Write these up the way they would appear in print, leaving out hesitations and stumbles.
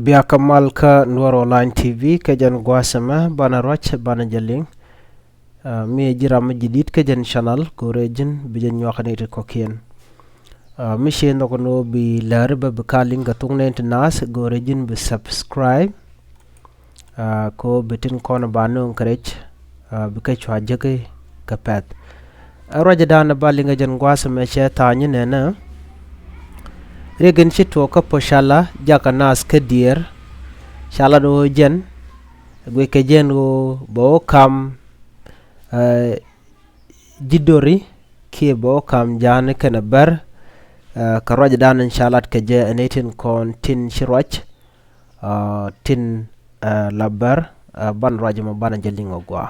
Bia Kamal ka Nwar Online TV ka jan gwasama bana roch bana jaling mi jiram jidit ka jan channel ko rejin bijan nyokane te kokien mi she no kono bi larba bakaling ga tungne nas go rejin bi subscribe ko bitin kono banu krech bi ka chwa jage ka pat roja dana balinga jan gwasama che tanya nena regen chito ka poshala jaka nas ka dier shala do jen gwe ke jen go bo kam jidori ki bo kam jane kana bar ka roja dan inshallah ke je enetin kon tin shirwach tin labar ban roja mo ban jelingo gwa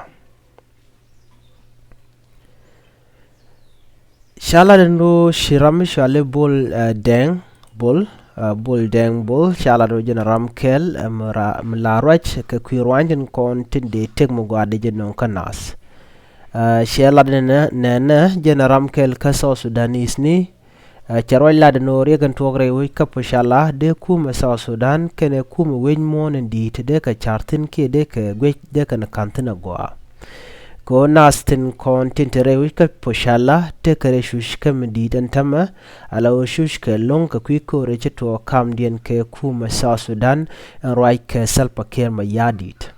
shala do shiram shale bol deng bol deng bol shala do jena ramkel mlarach ke kwirwanjen kon tinde tegmo gwade jenon kanas shala nena jena ramkel kaso sudanis ni charwal lad no regan togre wi kap shala de kuma sa sudan kene kuma wen mon ndi de ka chartin ke de ka gwe de ka kantina gwa ko nastin kon tintere wika poshala te kare shushka medidan tama ala shushka longa kwiko recheto kam dien ke kuma sa sudan roi ke salpa kerma yadit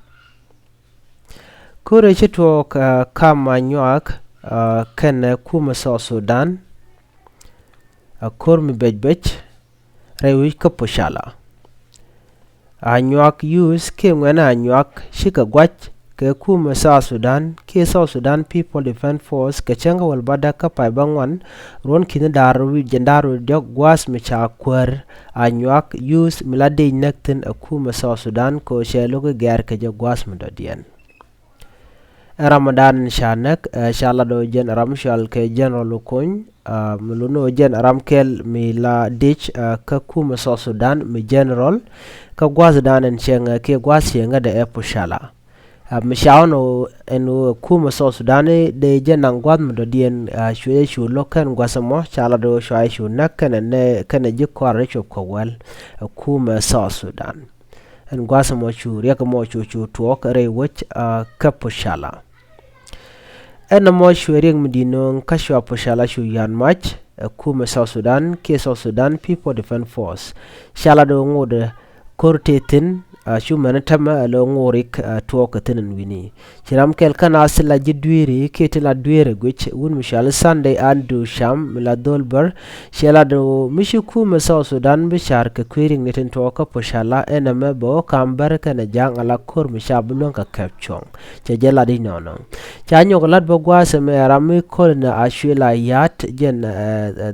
ko recheto kam anyak ken kuma sa sudan kormi bejbej rewika poshala anyak use ke ngana anyak shika gwach ke kuma sa sudan ke sa sudan people defense force ke chenga wal bada ka pai bangwan ron kina daru jendaru jog gwas me cha kwar anyak use milade nekten akuma sa sudan ko shelo ke ger ke jog gwas me dodien ramadan shanak shala do jen ramshal ke general kon muluno jen ramkel mila dich ka kuma sa sudan mi general ka gwas danen chenga ke gwas yenga de epushala mishawno enu kuma so sudani de jenang gwad mdo dien shwe shu lokan gwasamo chala do shwa shu nakana ne kana jikwa recho kowel kuma so sudan en gwasamo shu riaka mo shu tuok re wach kapo shala en mo shu ring mdino kashwa po shala shu yan mach kuma so sudan ke so sudan people defense force shala do ngode kortetin shu manatama lo ngorik tuoka tenen wini chiram kel kana asla jidwiri ketela dwire gwich wun mishal sunday andu sham mila dolbar shela do mishiku masa sudan bishar ka kwiring neten tuoka poshala ename bo kambar kana jang ala kur mishabulon ka kapchong chajela di nono chanyo glad bo gwase me rami kolna ashwela yat jen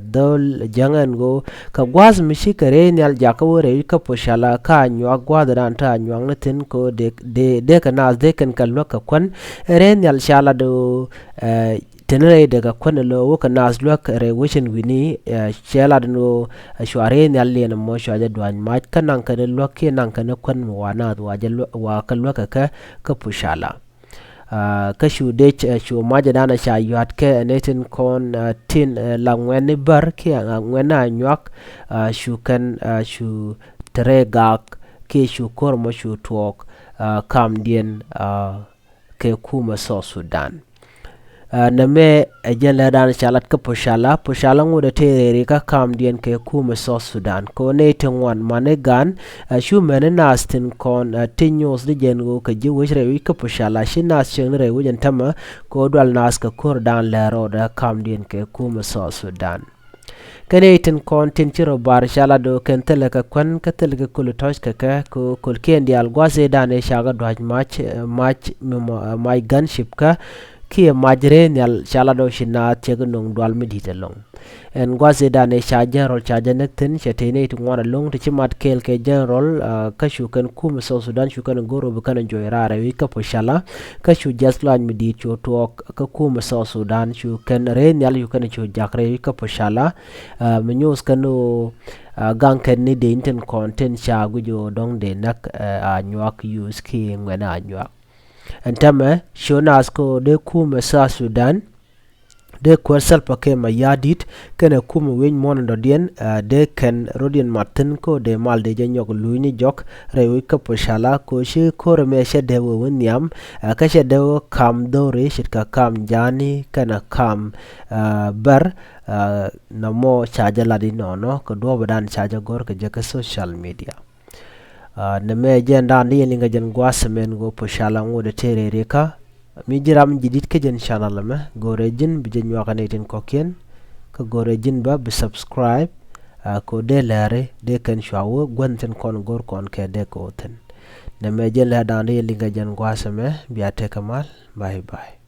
dol jangan go ka gwaz mishikare nyal jakawore ka poshala ka nyo agwadran ta nywang natin ko de kana de kan kalwa ka kwan ren yal shala do tenere daga kwan lo ka nas lok re wishin wini shala do shware nyal le mo shwaje dwan ma kanan kan lok ke nan kan kwan wana wa kalwa ka pushala ka shu de shu maja dana sha yat ke netin kon tin langwen bar ke ngwena nyak shu kan shu tregak ke shu kormo shu tuok kam dien ke kuma so sudan na me ejen le dan chalat ka poshala ngode terere ka kam dien ke kuma so sudan ko ne tengwan manegan shu mene nastin kon tinyos de jen go ka ji wishre wi ka poshala shi nas chen re wujen tama ko dwal nas ka kor dan le ro da kam dien ke kuma so sudan kanetin kon tinchiro bar shala do kentele ka kwan katel ka kulutosh ka ko kulkendi algwase dane shaga dwaj match my gunship ka ki majre nyal shala do shina chegnong dwal midite long en gwase dane sha general cha janekten chetene to ngwana long to chimat kel ke general ka shukan kum so sudan shukan goro bukan joyrare wi ka poshala ka shu jaslan midi choto ka kum so sudan shukan re nyal yukan chu jakre wi ka poshala menyos kanu gang ken ni de inten content sha gujo dong de nak anyak use ki ngwana anyak entame shonas ko de kum sa sudan de ko Salva Kiir Mayardit kene kuma wen mon do dien de ken rodien martin ko de mal de janyok luini jok rewi ka poshala ko shi ko me she de wo nyam ka she de kam do re shit ka kam jani kana kam bar na mo chaja ladi no ko do badan chaja gor ka je ka social media ne me jenda ni linga jen gwasemen go poshala ngode terere ka mi jiram jidit ke jen channel me gore jin bi jen wakane tin kokien ko gore jin ba bi subscribe ko de lare de kan shawo gwanten kon gor kon ke de ko ten ne me jen la dan linga jen gwaseme bi ate kamal bye bye